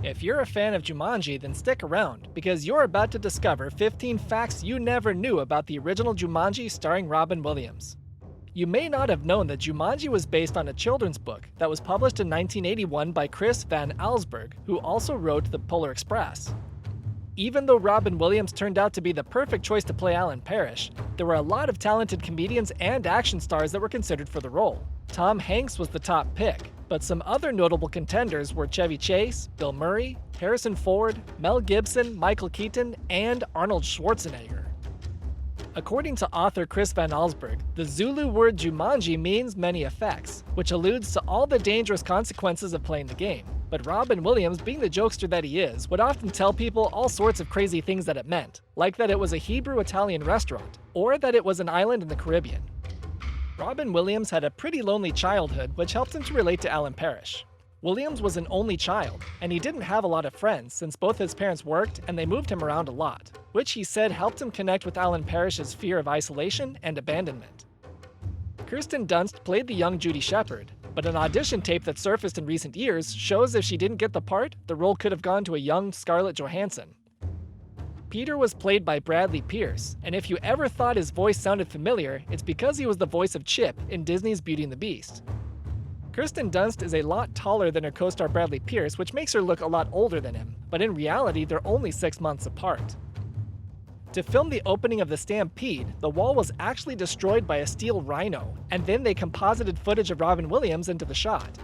If you're a fan of Jumanji, then stick around, because you're about to discover 15 facts you never knew about the original Jumanji starring Robin Williams. You may not have known that Jumanji was based on a children's book that was published in 1981 by Chris Van Allsburg, who also wrote The Polar Express. Even though Robin Williams turned out to be the perfect choice to play Alan Parrish, there were a lot of talented comedians and action stars that were considered for the role. Tom Hanks was the top pick, but some other notable contenders were Chevy Chase, Bill Murray, Harrison Ford, Mel Gibson, Michael Keaton, and Arnold Schwarzenegger. According to author Chris Van Allsburg, the Zulu word Jumanji means many effects, which alludes to all the dangerous consequences of playing the game. But Robin Williams, being the jokester that he is, would often tell people all sorts of crazy things that it meant, like that it was a Hebrew-Italian restaurant, or that it was an island in the Caribbean. Robin Williams had a pretty lonely childhood, which helped him to relate to Alan Parrish. Williams was an only child, and he didn't have a lot of friends since both his parents worked and they moved him around a lot, which he said helped him connect with Alan Parrish's fear of isolation and abandonment. Kirsten Dunst played the young Judy Shepard, but an audition tape that surfaced in recent years shows if she didn't get the part, the role could have gone to a young Scarlett Johansson. Peter was played by Bradley Pierce, and if you ever thought his voice sounded familiar, it's because he was the voice of Chip in Disney's Beauty and the Beast. Kirsten Dunst is a lot taller than her co-star Bradley Pierce, which makes her look a lot older than him, but in reality they're only 6 months apart. To film the opening of the Stampede, the wall was actually destroyed by a Steel Rhino, and then they composited footage of Robin Williams into the shot.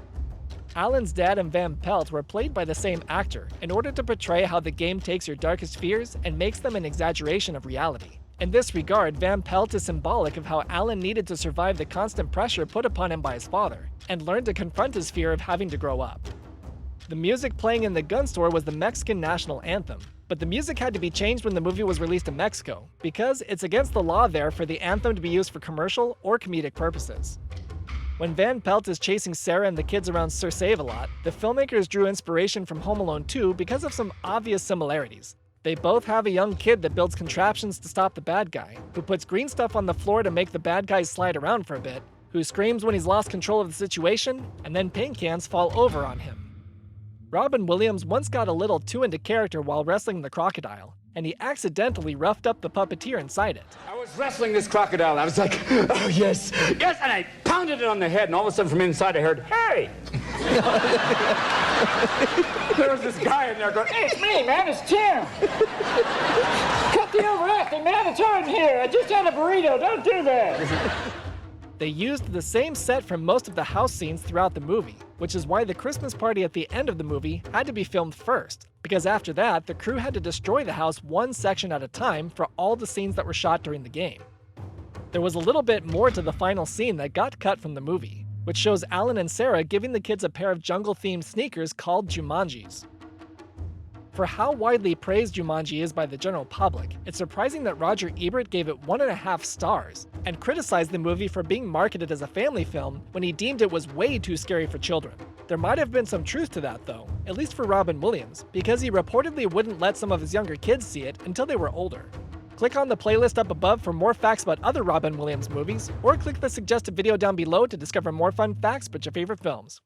Alan's dad and Van Pelt were played by the same actor in order to portray how the game takes your darkest fears and makes them an exaggeration of reality. In this regard, Van Pelt is symbolic of how Alan needed to survive the constant pressure put upon him by his father, and learn to confront his fear of having to grow up. The music playing in the gun store was the Mexican National Anthem, but the music had to be changed when the movie was released in Mexico, because it's against the law there for the anthem to be used for commercial or comedic purposes. When Van Pelt is chasing Sarah and the kids around Sir Save-A-Lot, the filmmakers drew inspiration from Home Alone 2 because of some obvious similarities. They both have a young kid that builds contraptions to stop the bad guy, who puts green stuff on the floor to make the bad guys slide around for a bit, who screams when he's lost control of the situation, and then paint cans fall over on him. Robin Williams once got a little too into character while wrestling the crocodile, and he accidentally roughed up the puppeteer inside it. I was wrestling this crocodile, and I was like, oh yes, yes, and I pounded it on the head, and all of a sudden from inside I heard, hey! There was this guy in there going, hey, it's me, man, it's Tim! Cut the overacting, man, it's hard in here, I just had a burrito, don't do that! They used the same set from most of the house scenes throughout the movie, which is why the Christmas party at the end of the movie had to be filmed first, because after that, the crew had to destroy the house one section at a time for all the scenes that were shot during the game. There was a little bit more to the final scene that got cut from the movie, which shows Alan and Sarah giving the kids a pair of jungle-themed sneakers called Jumanjis. For how widely praised Jumanji is by the general public, it's surprising that Roger Ebert gave it 1.5 stars, and criticized the movie for being marketed as a family film when he deemed it was way too scary for children. There might have been some truth to that though, at least for Robin Williams, because he reportedly wouldn't let some of his younger kids see it until they were older. Click on the playlist up above for more facts about other Robin Williams movies, or click the suggested video down below to discover more fun facts about your favorite films.